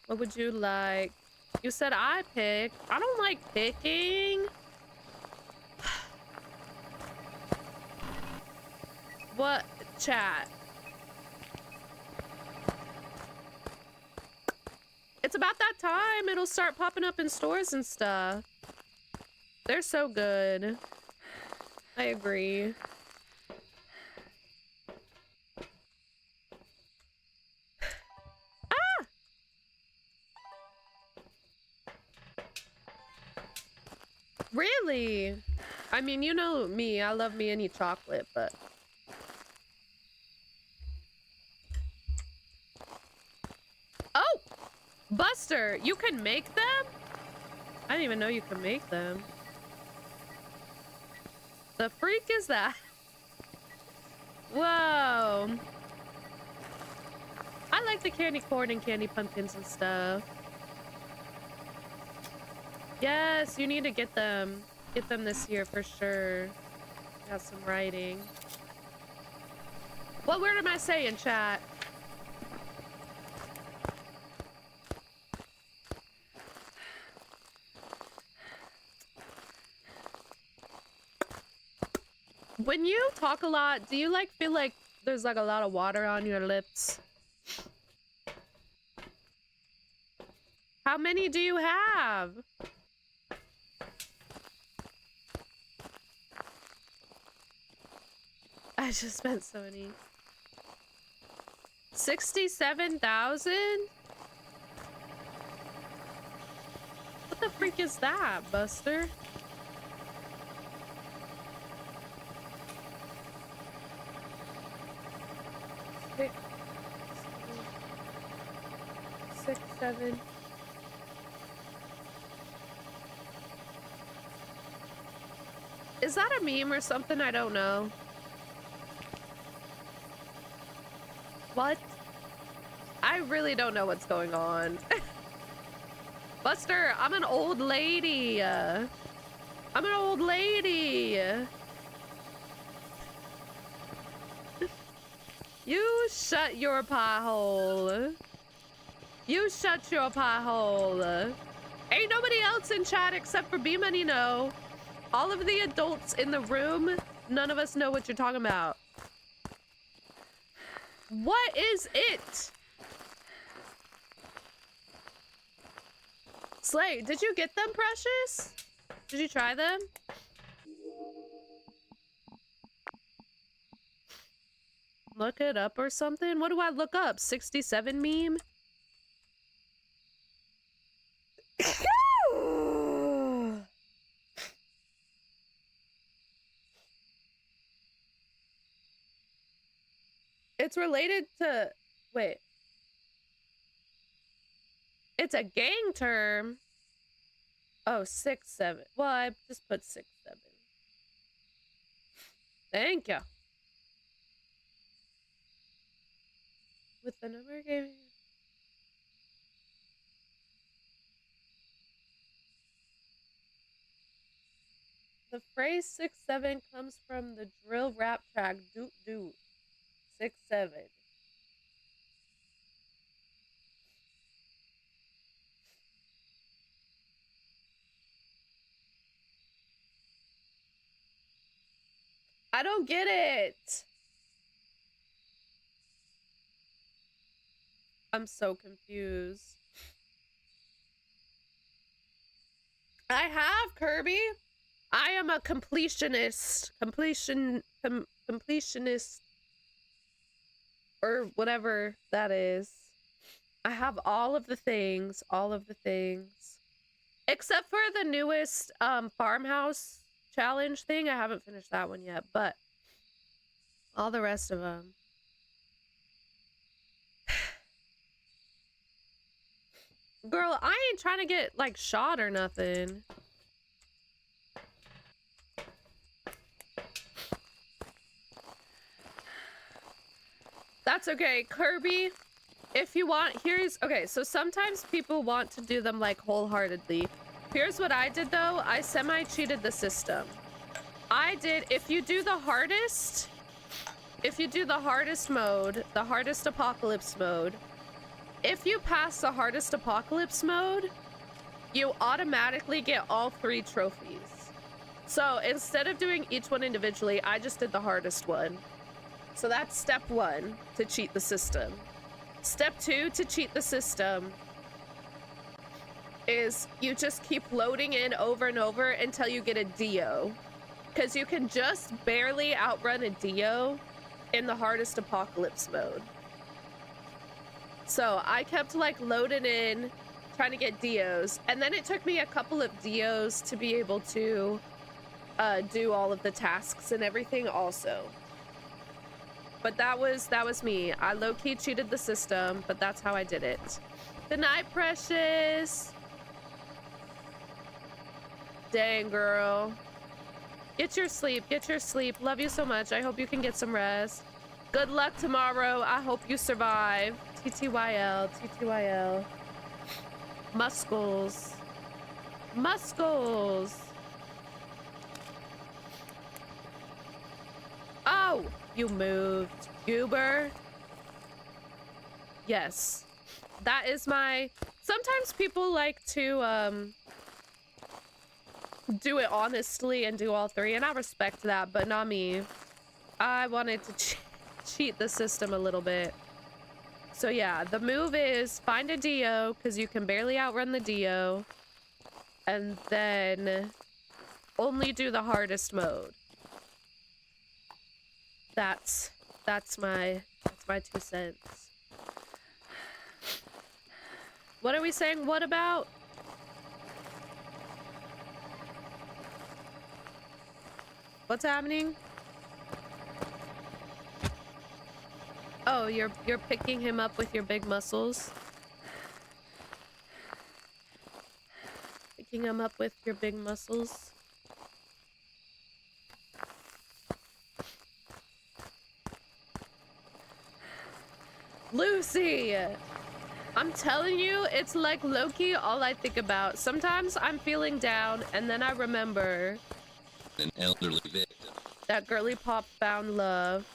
A: What would you like? You said I pick. I don't like picking. What? Chat. It's about that time. It'll start popping up in stores and stuff. They're so good. I agree. Ah! Really? I mean, you know me. I love me any chocolate, but... Oh! Buster, you can make them? I didn't even know you could make them. The freak is that? Whoa. I like the candy corn and candy pumpkins and stuff. Yes, you need to get them. Get them this year for sure. Got some writing. What word am I saying, chat? When you talk a lot, do you like feel like there's like a lot of water on your lips? How many do you have? I just spent so many. 67,000? What the freak is that, Buster? Six, seven. Is that a meme or something? I don't know. What? I really don't know what's going on. Buster, I'm an old lady. I'm an old lady. You shut your pie hole. You shut your pie hole. Ain't nobody else in chat except for B-Money know. All of the adults in the room, none of us know what you're talking about. What is it? Slay, did you get them, Precious? Did you try them? Look it up or something? What do I look up? 67 meme? It's related to... Wait. It's a gang term. Oh, 6-7. Well, I just put 6-7. Thank you. With the number game. The phrase 6-7 comes from the drill rap track Doot Doot 6-7. I don't get it. I'm so confused. I have, Kirby. I am a completionist. Completionist. Or whatever that is. I have all of the things. All of the things. Except for the newest farmhouse challenge thing. I haven't finished that one yet, but all the rest of them. Girl, I ain't trying to get like shot or nothing. That's okay, Kirby. If you want, here's okay. So sometimes people want to do them like wholeheartedly. Here's what I did though. I semi-cheated the system. I did, if you do the hardest mode, the hardest apocalypse mode, if you pass the hardest apocalypse mode, you automatically get all 3 trophies. So instead of doing each one individually, I just did the hardest one. So that's step 1 to cheat the system. Step 2 to cheat the system is you just keep loading in over and over until you get a Dio. Because you can just barely outrun a Dio in the hardest apocalypse mode. So I kept like loading in, trying to get Dios. And then it took me a couple of Dios to be able to do all of the tasks and everything also. But that was me. I low-key cheated the system, but that's how I did it. Good night, Precious. Dang, girl. Get your sleep. Get your sleep. Love you so much. I hope you can get some rest. Good luck tomorrow. I hope you survive. TTYL. TTYL. Muscles. Muscles. Oh, you moved. Goober. Yes. That is my... Sometimes people like to, do it honestly and do all 3, and I respect that, but not me. I wanted to cheat the system a little bit. So yeah, the move is find a Dio, because you can barely outrun the Dio, and then only do the hardest mode. That's my 2 cents. What are we saying? What about? What's happening? Oh, you're picking him up with your big muscles. Picking him up with your big muscles. Lucy! I'm telling you, it's like Loki all I think about. Sometimes I'm feeling down and then I remember
C: an elderly victim.
A: That girly pop found love.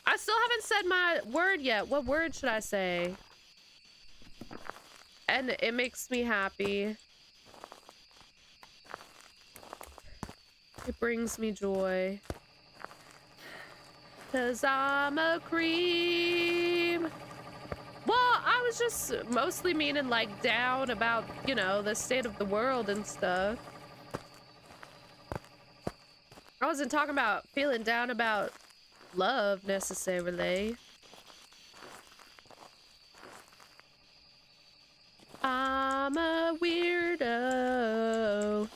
A: I still haven't said my word yet. What word should I say? And it makes me happy. It brings me joy. 'Cause I'm a cream. Well, I was just mostly meaning like down about, you know, the state of the world and stuff. I wasn't talking about feeling down about love necessarily. I'm a weirdo.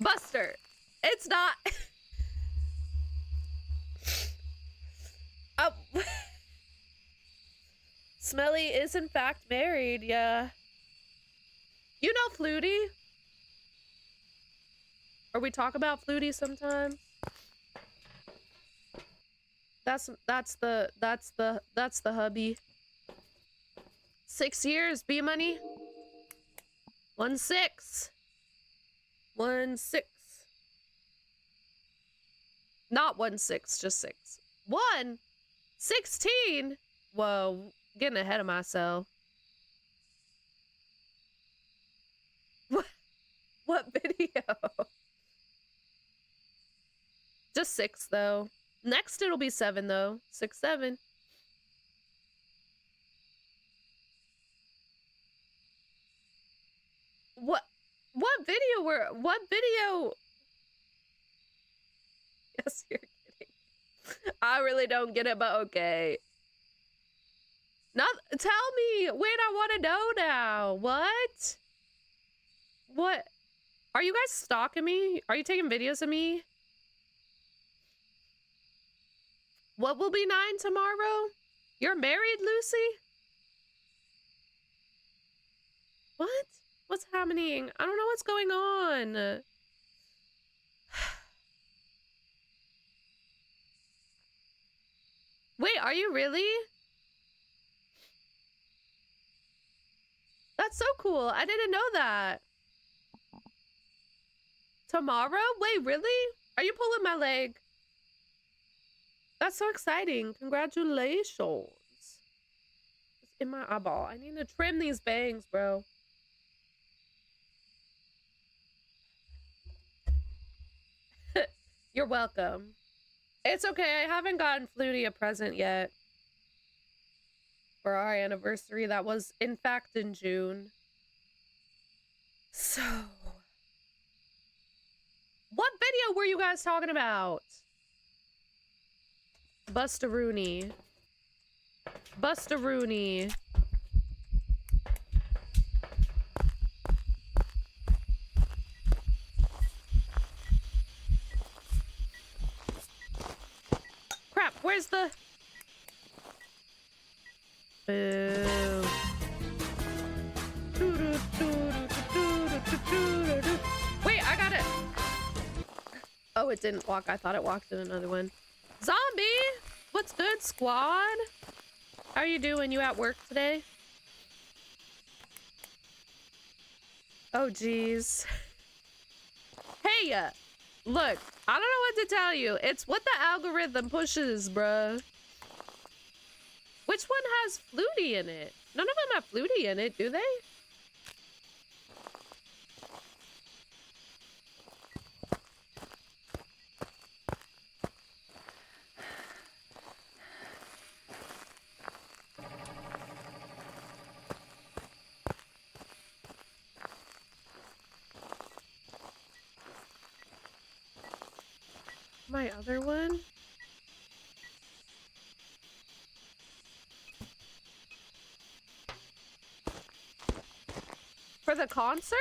A: Buster, it's not. Oh. Smelly is in fact married, yeah. You know Flutie? Or we talk about Flutie sometimes? That's the hubby. 6 years, B-Money. 1-6. 1-6. Not 1-6, just 6. 1-16? Whoa, getting ahead of myself. What video? Just 6 though. Next it'll be 7 though. 6, 7. What video? Yes, you're kidding. I really don't get it, but okay. Not tell me. Wait, I want to know now. What? What? Are you guys stalking me? Are you taking videos of me? What will be 9 tomorrow? You're married, Lucy? What? What's happening? I don't know what's going on. Wait, are you really? That's so cool. I didn't know that. Tomorrow? Wait, really? Are you pulling my leg? That's so exciting. Congratulations. It's in my eyeball. I need to trim these bangs, bro. You're welcome. It's okay. I haven't gotten Flutie a present yet. For our anniversary. That was, in fact, in June. So... what video were you guys talking about? Bustaroony. Bustaroony. Crap, where's the... Boo. Wait, I got it. Oh, it didn't walk. I thought it walked in another one. Zombie! What's good, squad? How are you doing? You at work today? Oh, geez. Hey, look, I don't know what to tell you. It's what the algorithm pushes, bruh. Which one has Flutie in it? None of them have Flutie in it, do they? My other one? For the concert?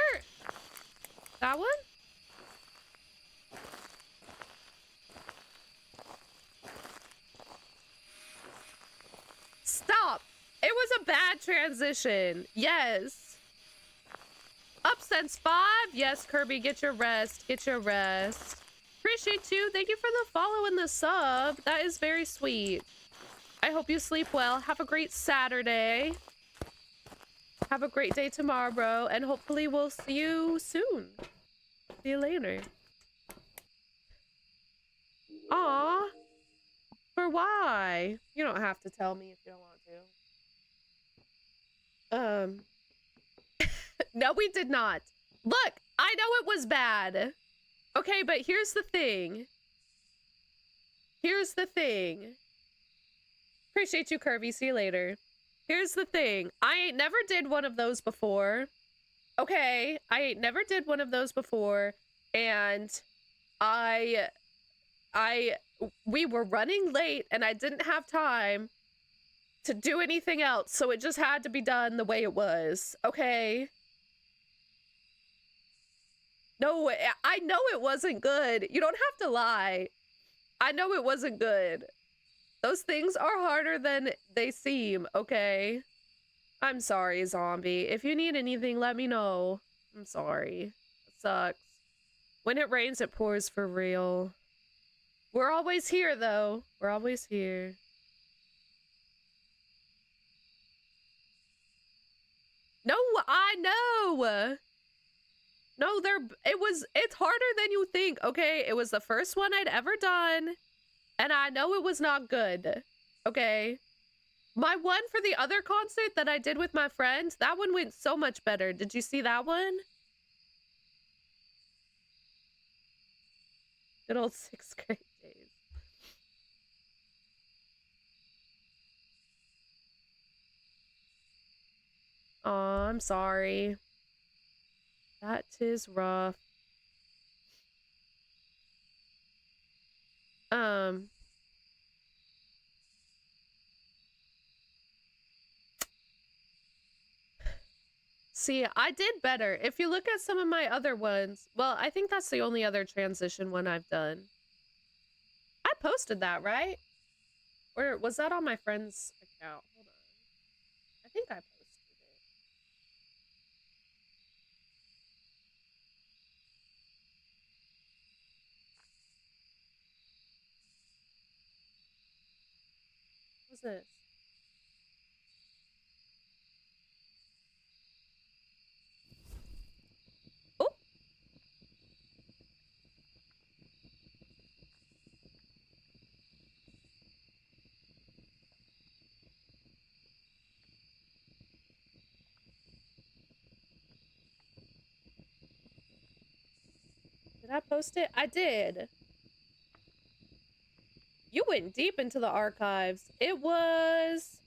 A: That one? Stop! It was a bad transition. Yes. Up since 5? Yes, Kirby, get your rest. Get your rest. Appreciate you. Thank you for the follow and the sub. That is very sweet. I hope you sleep well. Have a great Saturday. Have a great day tomorrow, bro. And hopefully we'll see you soon. See you later. Aw. Cooper, why? You don't have to tell me if you don't want to. No, we did not. Look, I know it was bad. Okay, but here's the thing. Here's the thing. Appreciate you, Curvy. See you later. Here's the thing. I ain't never did one of those before. Okay, I ain't never did one of those before. And we were running late and I didn't have time to do anything else. So it just had to be done the way it was. Okay. No, I know it wasn't good. You don't have to lie. I know it wasn't good. Those things are harder than they seem, okay? I'm sorry, zombie. If you need anything, let me know. I'm sorry. It sucks. When it rains, it pours for real. We're always here, though. We're always here. No, I know! No, it's harder than you think, okay? It was the first one I'd ever done, and I know it was not good, okay? My one for the other concert that I did with my friends, that one went so much better. Did you see that one? Good old 6th grade days. Aw, I'm sorry. That is rough. See, I did better. If you look at some of my other ones, well, I think that's the only other transition one I've done. I posted that, right? Or was that on my friend's account? Hold on. I think I posted it. What's this? Oh! Did I post it? I did. You went deep into the archives. It was...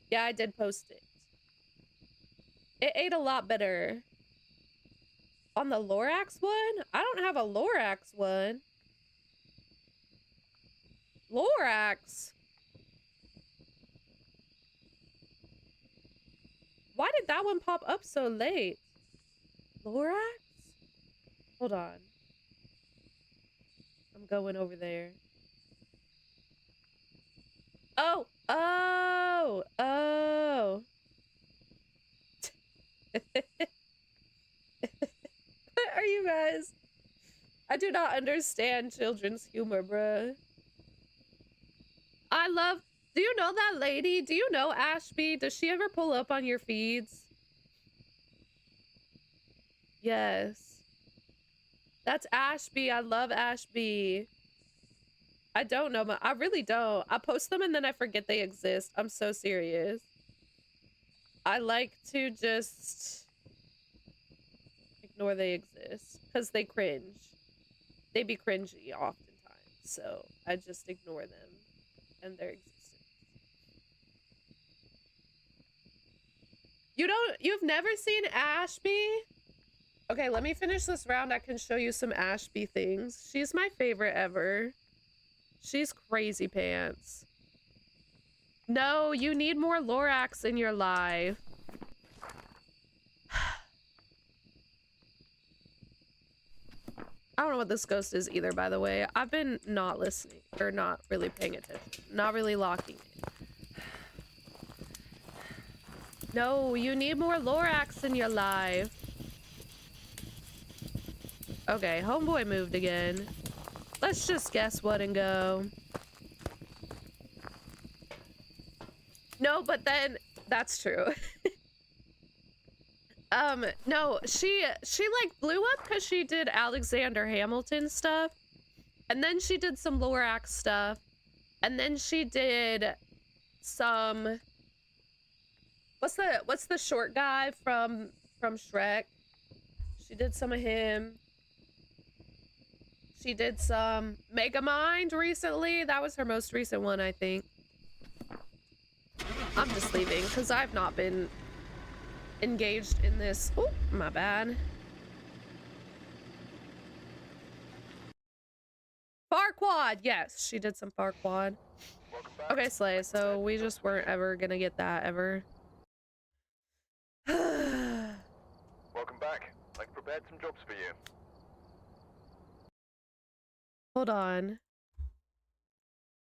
A: Yeah, I did post it. It ate a lot better. On the Lorax one? I don't have a Lorax one. Lorax? Why did that one pop up so late? Lorax? Hold on. I'm going over there. Oh! Oh! Oh! What are you guys? I do not understand children's humor, bruh. I love... Do you know that lady? Do you know Ashby? Does she ever pull up on your feeds? Yes. That's Ashby. I love Ashby. I don't know, but I really don't. I post them and then I forget they exist. I'm so serious. I like to just ignore they exist because they cringe. They be cringy oftentimes, so I just ignore them and their existence. You've never seen Ashby? Okay, let me finish this round. I can show you some Ashby things. She's my favorite ever. She's crazy pants. No, you need more Lorax in your life. I don't know what this ghost is either, by the way. I've been not listening, or not really paying attention. Not really locking it. No, you need more Lorax in your life. Okay, homeboy moved again. Let's just guess what and go. No, but then that's true. No, she like blew up because she did Alexander Hamilton stuff. And then she did some Lorax stuff. And then she did some... What's the short guy from Shrek? She did some of him. She did some Megamind recently. That was her most recent one, I think. I'm just leaving because I've not been engaged in this. Oh, my bad. Farquad. Yes, she did some Farquad.
B: Welcome back.
A: Okay, Slay. So we just weren't ever gonna get that ever.
B: Welcome back. I've prepared some jobs for you.
A: Hold on.